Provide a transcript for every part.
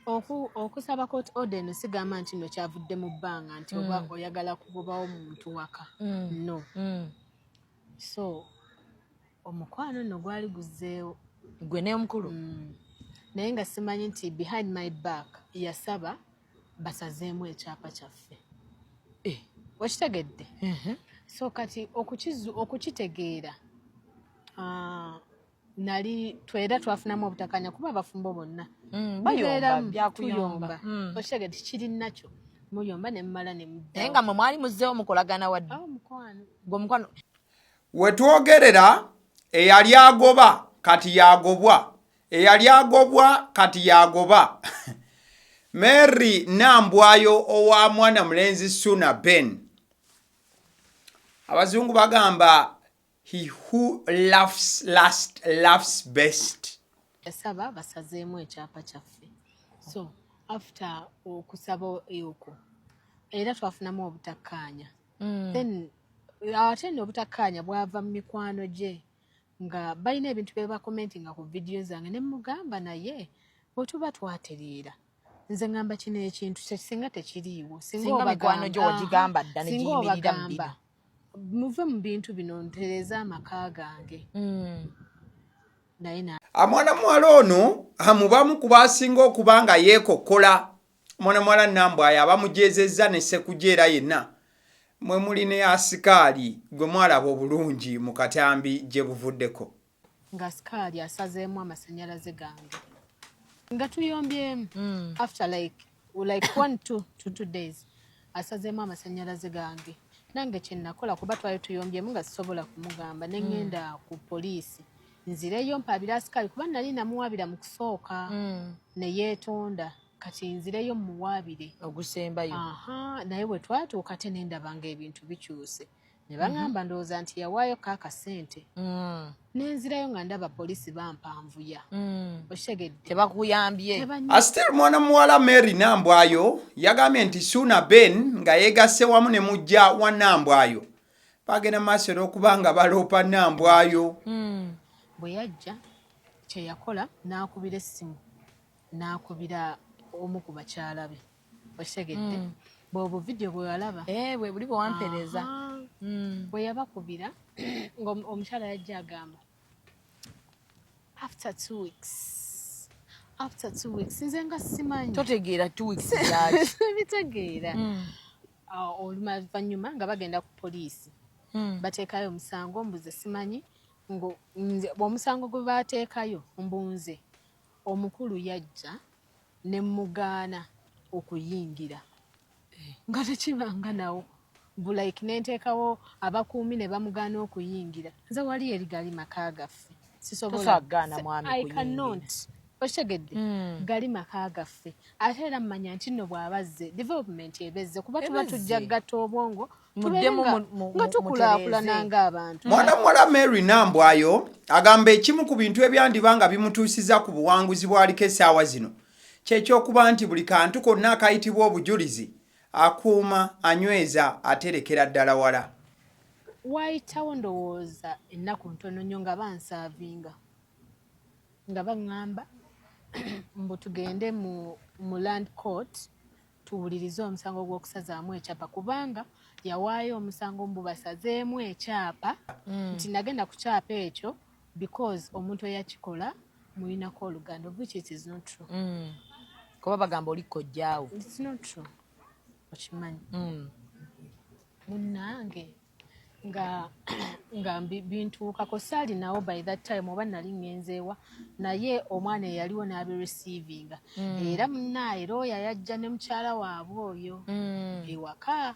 okusaba court order no sigamba nti no kyavudde mu bbanga nti oba oyagala kugobawo muntu waka no so omukwano no gwali guzzeewo gwe ne omukulu naye nga simanyi nti behind my back yasaba basazeemu ekyapa kyaffe wakitegedde so kati okukitegeera nali twera twafunamu obutakanya kuba abafumbo bonna tuyomba okitegedde kiri nakyo muyomba ne mmala ne mudda naye nga mwe mwali muzzeewo mukolagana wadde mukwano wetwogerera eyali agoba kati yagobwa eyali agobwa kati yagoba Mary Nambwayo owa mwana mulenzi Suuna Ben abazungu bagamba he who laughs last laughs best yasaba basazeemu ekyapa kyaffe so after okusaba yuko era twafunamu obutakkaanya then ate n'obutakkaanya bwava mu mikwano gye nga balina ebintu bye bakomentinga ku vidiyo zange ne mugamba naye bwetuba twatereera nze ngamba kino ekintu singa tekiriiwo singa mikwano gyo wagigamba dda ne giyimirira mu bino muve mu bintu bino ntereza amaka gange naye mwana muwala ono amubamu ku basinga okuba nga yeekokkola mwana muwala Nambwayo abamujezezza ne sekujeera yenna mwe muli ne asikaali gwe mwalaba obulungi mu katambi gye buvuddeko nga asikaali asazeemu amasannyalaze gange nga tuyombyemu after like 1 to 2 days asazeemu amasannyalaze gange nange kye nakola kuba twali tuyombyemu nga sisobola kumugamba ne ŋŋenda ku poliisi nzireyo mpaabira asikaali kuba nali namuwaabira mu kusooka ne yeetonda kati nzireyo muwaabire ogusembayo naye bwe twatuuka te nendabanga ebintu bikyuse ne baŋŋamba ndowooza nti yawaayo kaakasente nenzirayo nga ndaba poliisi bampanvuya okitegedde tebakuyambye Astel mwana muwala Mary Nambwayo yagambye nti Suuna Ben nga yeegasse wamu ne mujja wa Nambwayo bagenda maaso n'okuba nga baloopa Nambwayo bwe yajja kye yakola n'akubira essimu n'akubira omu ku bakyala be okitegedde bw'obwo vidiyo bwe walaba bwe buli bwe wampereza bwe yabakubira ng'omukyala yajja agamba after 2 weeks nze nga simanyi totegeera 2 weeks yaki bitegeera oluvannyuma nga bagenda ku poliisi bateekayo omusango mbuze simanyi omusango gwe baateekayo mbunze omukulu yajja ne mugaana okuyingira nga tekibanga nawo like nenteekawo abakuumi ne bamugaana okuyingira nze wali eri gali maka gaffe sisobolagaana mwami kuyingira okitegedde gali maka gaffe ate era mmanya nti nno bw'abazze development ebezze kuba tuba tujja gatta obwongo nga tukulaakulana ng'abantu mwana muwala Mary Nambwayo agamba ekimu ku bintu ebyandiba nga bimutuusiza ku buwanguzi bw'aliko essaawa zino kyekyokuba nti buli kantu konna akayitibwa obujulizi akuuma anyweza aterekera ddala wala wayitawo ndowooza ennaku ntono nnyo nga bansaavinga nga baŋŋamba mbu tugende mu land court tuwulirize omusango gw'okusazaamu ekyapa kubanga yawaayo omusango mbu basazeemu ekyapa nti nagenda ku kyapa ekyo because omuntu eyakikola muyinako oluganda which it is not true kuba bagamba oli kojjaawo it's not true okimanyi munnange nga bintuukako saali nawo by that time oba nali ngenzeewa naye omwana eyaliwo n'abireceivinga era munnaaye looya yajja ne mukyala waabwe oyo ewaka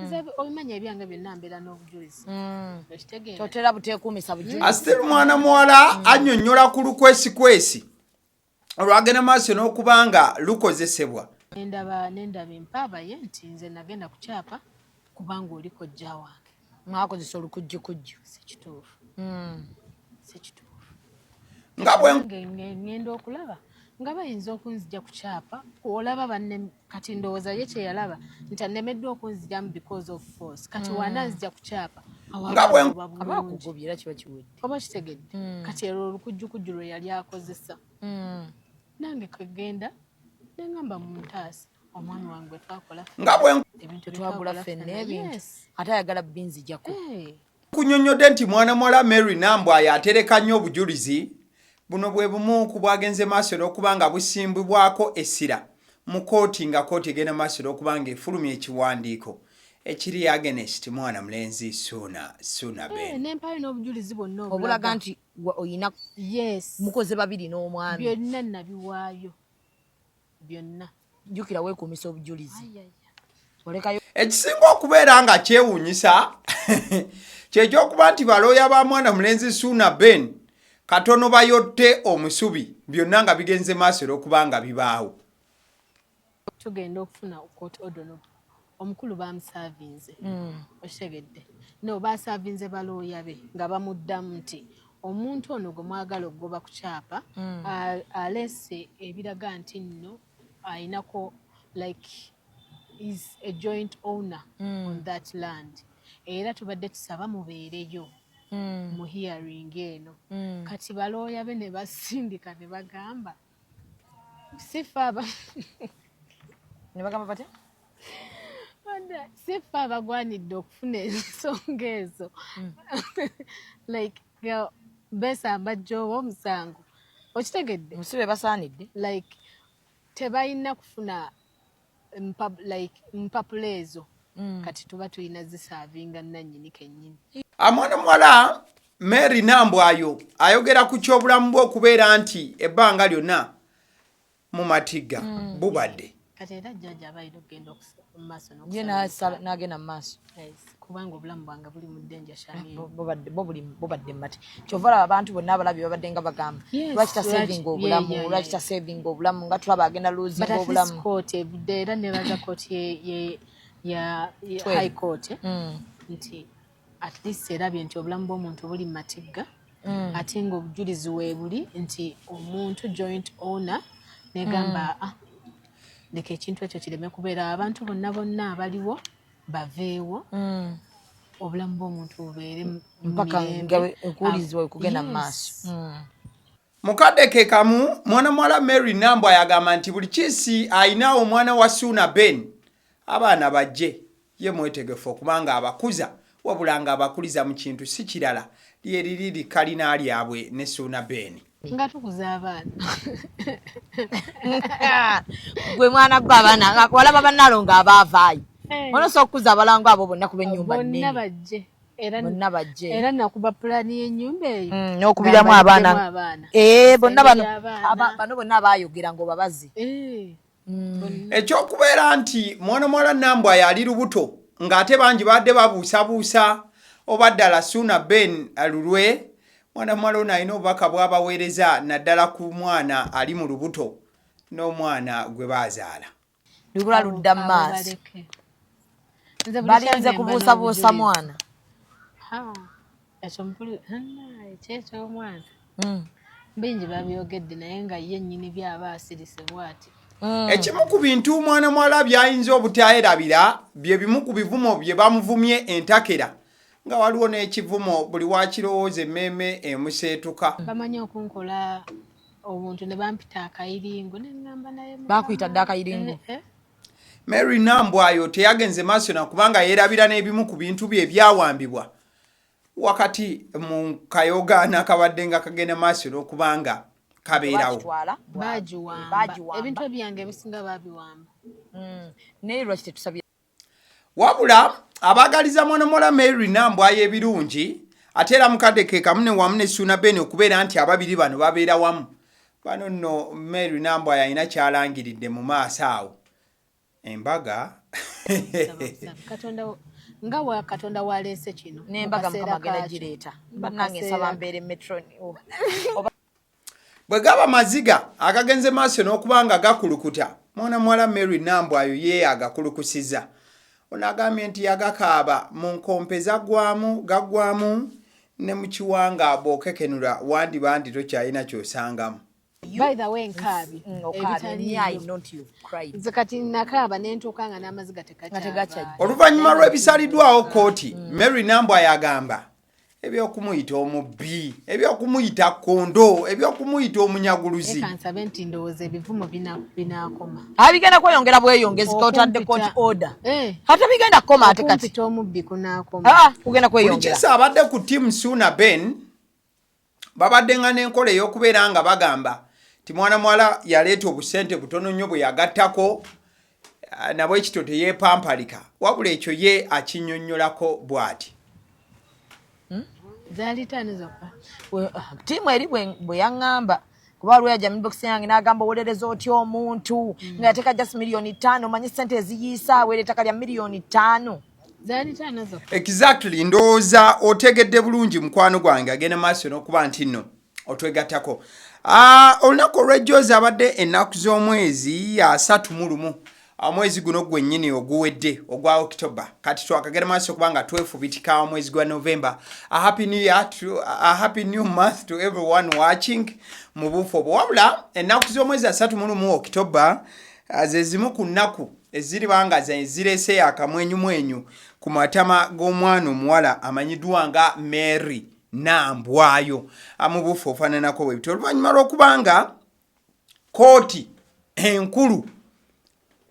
nze obimanya ebyange byonna mbeera n'obujulizi okitegeera totera buteekuumisa bujulizi Astel mwana muwala annyonnyola ku lukwesikwesi olwagenda maaso n'okuba nga lukozesebwa nendaba empaaba ye nti nze nagenda ku kyapa kubanga oli kojja wange mwakozesa olukujjukujju sikituufu nga bwe ngenda okulaba nga bayinza okunzija ku kyapa olaba banne kati ndowooza ye kye yalaba nti anemeddwa okunzijamu because of force kati wananzija ku kyapa abakugobye era kiba kiwedde oba kitegedde kati ero olukujjukujju lwe yali akozesa nange kegenda ne ngamba mu ntaasi omwami wange twakola nga bwe ebintu twagula ffenna ebintu ate ayagala binzijako kunyonyodde nti mwana muwala Mary Nambwayo atereka nnyo obujulizi buno bwe bumu ku bwagenze maaso n'okuba nga busimbibwako essira mu kooti nga kooti egenda maaso n'okuba nga efulumya ekiwandiiko ekiri against mwana mulenzi Suuna Ben. N'empayo n'obujulizi bwonna obulaga nti oyina mukoze babiri n'omwami byonna nabiwaayo byonna jjukira weekuumisa obujulizi ekisinga okubeera nga kyewuunyisa kyekyokuba nti balooya ba mwana mulenzi Suuna Ben katono bayotte omusubi byonna nga bigenze maaso n'okuba nga bibaawo. Tugenda okufuna court order omukulu bamusaavinze okitegedde no basaavinze balooya be nga bamuddamu nti omuntu ono gwe mwagala okugoba ku kyapa alese ebiraga nti nno ayinako like is a joint owner on that land era tubadde tusaba mubeereyo mu hearing eno kati balooya be ne basindika ne bagamba sifa ne bagamba batya sifa abagwanidde okufuna ensonga ezo like besamba jjoba omusango okitegedde musibe basaanidde like tebalina kufuna mpapula ezo kati tuba tulina zisaavinga nannyini kennyini. Mwana muwala Mary Nambwayo ayogera ku ky'obulamu bwe okubeera nti ebbanga lyonna mu matigga bubadde kati era jjajja abayina okugenda mu maaso n'agenda mu maaso kubanga obulamu bwange buli mu ddanja shani bubadde mati kyova olaba abantu bonna abalabi babadde nga bagamba lwaki tasevinga obulamu lwaki tasevinga obulamu nga tulaba agenda loosinga obulamu kooti evudde era nebaza kooti ya high court nti at least erabye nti obulamu bw'omuntu buli mu matigga ate nga obujulizi weebuli nti omuntu joint owner negamba leka ekintu ekyo kireme kubeera abantu bonna abaliwo baveewo obulamu bw'omuntu bubeere mpaka nga okuwulizibwa okugenda mu maaso mukadde ke kamu mwana muwala Mary Nambwayo agamba nti buli kiisi ayina omwana wa Suuna Ben abaana bajje ye mwetegefu okubanga abakuza wabula nga abakuliza mu kintu si kirala lyeriri likalina lyabwe ne Suuna Ben nga tukuza abaana gwe mwana gwe abaana walaba bannaalo nga abaavaayo onosobola okukuza abalango abo bonna kuba ennyumba nnene bonna bajje era nakuba pulaani y'ennyumba eyo n'okubiramu abaana bonna bano bonna abaayogera ng'obabazi ekyokubeera nti mwana muwala Nambwayo ali lubuto ng'ate bangi badde babuusabuusa oba ddala Suuna Ben alulwe mwana muwala ono alina obubaka bw'abaweereza naddala ku mwana ali mu lubuto n'omwana gwe baazaala lugula ludda mu maaso balinze kubuusabuusa mwana ekyomwana bingi babyogedde naye nga ye nnyini byaba asirise bw'ati ekimu ku bintu mwana muwala byayinza obutayerabira bye bimu ku bivumo bye bamuvumye entakera nga waliwo n'ekivumo buli wakirowooza emmeeme emuseetuka bamanyi okunkola obuntu ne bampita akayiringo neŋŋamba naye bakuyita dde akayiringo Mary Nambwayo teyagenze maaso nakubanga yeerabira n'ebimu ku bintu bye ebyawambibwa wakati mu kayogaana kabadde nga kagenda maaso n'okubanga kabeerawo bagiwamba ebintu ebyange ebisinga babiwamba naye lwaki tetusabye wabula abaagaliza mwana muwala Mary Nambwayo ebirungi ate era mukadde ke kamu ne wamu ne Suuna Ben okubeera nti ababiri bano babeera wamu bano nno Mary Nambwayo alina kyalangiridde mu maaso awo embaga nga wa Katonda waleese kino n'embaga Mukama agenda gireeta bannange nsaba mbeere metro bwe gaba maziga agagenze maaso n'okuba nga gakulukuta mwana muwala Mary Nambwayo ye agakulukusiza ono agambye nti yagakaaba mu nkompe gaggwamu ne mu kiwanga bw'okekenula wandibandi tokyalina ky'osangamu. By the way, nkabi nze kati nakaaba nentuuka nga n'amaziga tegakyava. Oluvannyuma lw'ebisaliddwawo kooti Mary Nambwayo agamba ebyokumuyita omubbi ebyokumuyita kondo ebyokumuyita omunyaguluzi ekansabe nti ndowooza ebivumo binaakoma abigenda kweyongera bweyongezi kotadde court order kati bigenda kukoma ate kati okumpita omubbi kunaakoma kugenda kweyongera kisa abadde ku tiimu Suuna Ben babadde nga n'enkola ey'okubeera nga bagamba ti mwana muwala yaleeta obusente butono nnyo bwe yagattako nabwe ekito teyeepampalika wabula ekyo ye akinnyonnyolako bw'ati zaali ttaano zokka tiimu eri bwe yaŋŋamba kuba waliwo yajja milbox yange n'agamba owolereza otya omuntu nga yateeka just $5,000,000 omanyi ssente eziyiisa aweera ettaka lya $5,000,000 zaali ttaano zokka exactly ndowooza otegedde bulungi mukwano gwange agenda maaso n'okuba nti nno otwegattako olunaku olw'ejjoozi abadde ennaku z'omwezi 31 omwezi guno gwennyini oguwedde ogwa October kati twakagenda maaso kubanga twefubitika omwezi gwa November a happy new month to everyone watching mu buufo obwo wabula ennaku z'omwezi 31 October ze zimu ku nnaku eziri banga zirese akamwenyumwenyu ku matama g'omwana omuwala amanyiddwa nga Mary Nambwayo mu buufo ofaananako bwebiti oluvannyuma lw'okubanga kooti enkulu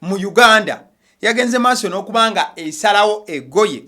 mu Uganda yagenze maaso n'okubanga esalawo egoye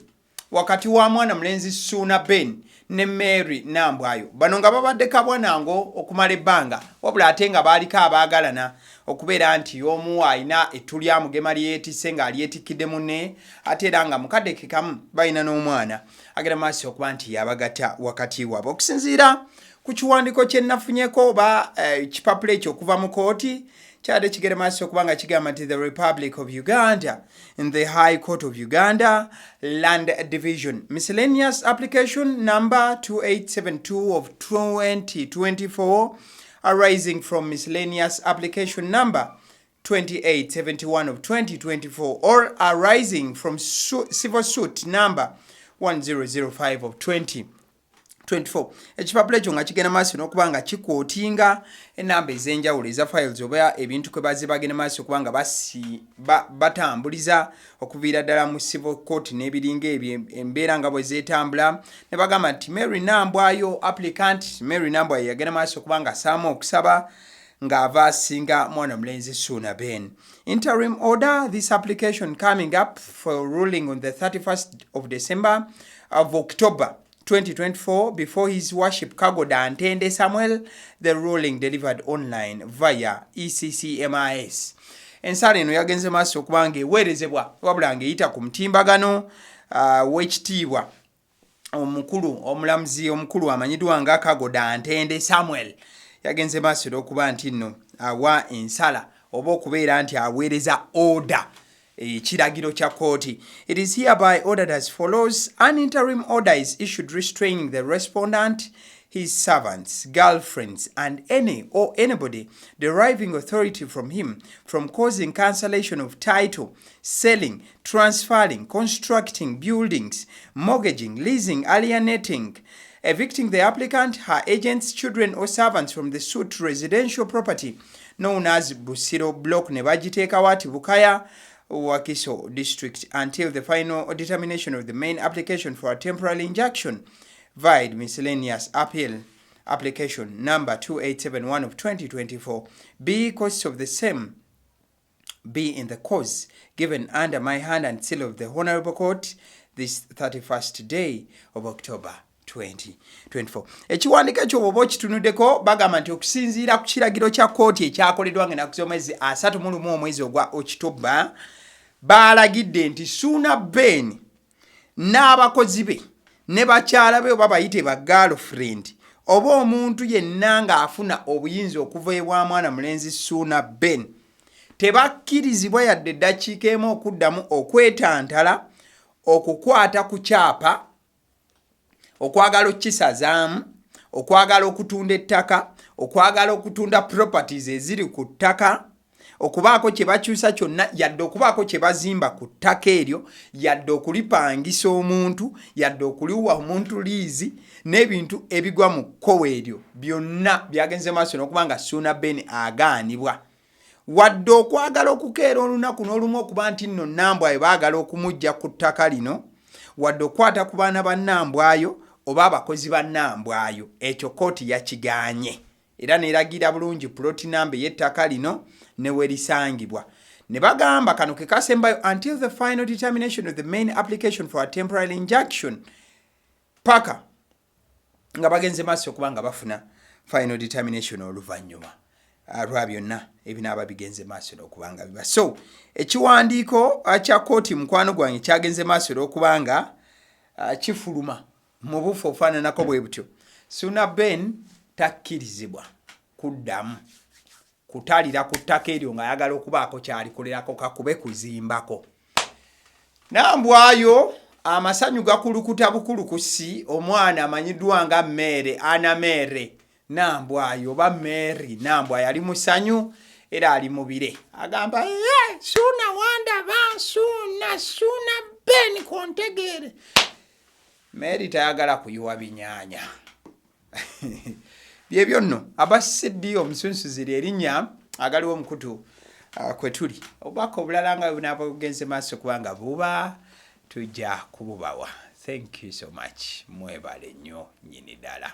wakati wa mwana mulenzi Suuna Ben ne Mary Nambwayo bano nga babadde kabwanango okumala ebbanga wabula ate nga baaliko abaagalana okubeera nti omu alina ettu lya mugema lyeyeetisse ng'alyetikkidde munne ate era nga mukadde ke kamu balina n'omwana agenda maaso okuba nti yabagatta wakati waabwe okusinziira ku kiwandiiko kye nafunyeko oba ekipapula ekyo okuva mu kooti kyade kigere maaso okubanga kigamba nti the Republic of Uganda in the High Court of Uganda Land Division miscellaneous application number 2872 of 2024 arising from miscellaneous application number 2871 of 2024 or arising from civil suit number 1005 of 2024 ekipapula ekyo nga kigenda maaso n'okubanga kikootinga enamba ez'enjawulo eza files oba ebintu kwe bazze bagenda maaso okubanga batambuliza okuviira ddala mu civil court n'ebiringa ebyo embeera nga bwe zeetambula ne bagamba nti Mary Nambwayo applicant Mary Nambwayo yagenda maaso okubanga asaamu okusaba ng'ava asinga mwana mulenzi Suuna Ben. Interim order, this application coming up for ruling on the 31st of December of October 2024 before His Worship Kaweddemu Samuel, the ruling delivered online via ECCMIS. Ensala eno yagenze maaso okubanga eweerezebwa wabula ng'eyita ku mutimbagano w'ekitiibwa omukulu omulamuzi omukulu amanyiddwa nga Kaweddemu Samuel yagenze maaso okuba nti nno awa ensala oba okubeera nti aweereza order kiragiro kya kooti. It is hereby ordered as follows. An interim order is issued restraining the respondent, his servants, girlfriends, and any or anybody deriving authority from him from causing cancellation of title, selling, transferring, constructing buildings, mortgaging, leasing, alienating, evicting the applicant, her agents, children, or servants from the suit residential property known as Busiro Block Nebajiteka Wati Bukaya Wakiso District until the final determination of the main application for a temporary injunction vide miscellaneous appeal application number 2871 of 2024 be costs of the same be in the cause given under my hand and seal of the Honorable Court this 31st day of October 2024. Ekiwandiiko ekyo bw'oba okitunuddeko bagamba nti okusinziira ku kiragiro kya kooti ekyakoleddwa ng'ennaku z'omwezi 31 omwezi ogwa October baalagidde nti Suuna Ben n'abakozi be ne bakyala be oba bayite ba girlfriend oba omuntu yenna ng'afuna obuyinza okuva ewa mwana mulenzi Suuna Ben tebakkirizibwa yadde eddakiika emu okuddamu okwetantala okukwata ku kyapa okwagala okukisazaamu okwagala okutunda ettaka okwagala okutunda properties eziri ku ttaka okubaako kye bakyusa kyonna yadde okubaako kye bazimba ku ttaka eryo yadde okulipangisa omuntu yadde okuliwa omuntu liizi n'ebintu ebigwa mu kkowe eryo byonna byagenze maaso n'okubanga Suuna Ben agaanibwa wadde okwagala okukeera olunaku n'olumu okuba nti nno Nambwayo baagala okumujja ku ttaka lino wadde okwata ku baana ba Nambwayo oba abakozi ba Nambwayo ekyo kooti yakiganye era neragira bulungi plot number y'ettaka lino ne werisangibwa ne bagamba kano ke kasembayo until the final determination of the main application for a temporary injunction paka nga bagenze maaso kubanga bafuna final determination oluvannyuma lwa byonna ebinaaba bigenze maaso okubanga biba so ekiwandiiko kya kooti mukwano gwange kyagenze maaso okubanga kifuluma mu bufu ofaananako bwe butyo Suuna Ben takkirizibwa kuddamu kutaalira ku ttaka eryo ng'ayagala okubaako kyalikolerako kakube kuzimbako. Nambwayo amasanyu gakulukuta bukulukusi omwana amanyiddwa nga Mere Ana Mere Nambwayo ba Mary Nambwayo ali musanyu era ali mubire agamba Suuna wandaba Suuna Ben kontegere Mary tayagala kuyiwa binyaanya byebyo nno abasiddi omusunsuzire erinnya agaliwo omukutu kwe tuli obubaka obulala nga bunaabugenze maaso kubanga buba tujja kububawa. Thank you so much mwebale nnyo nnyini ddala.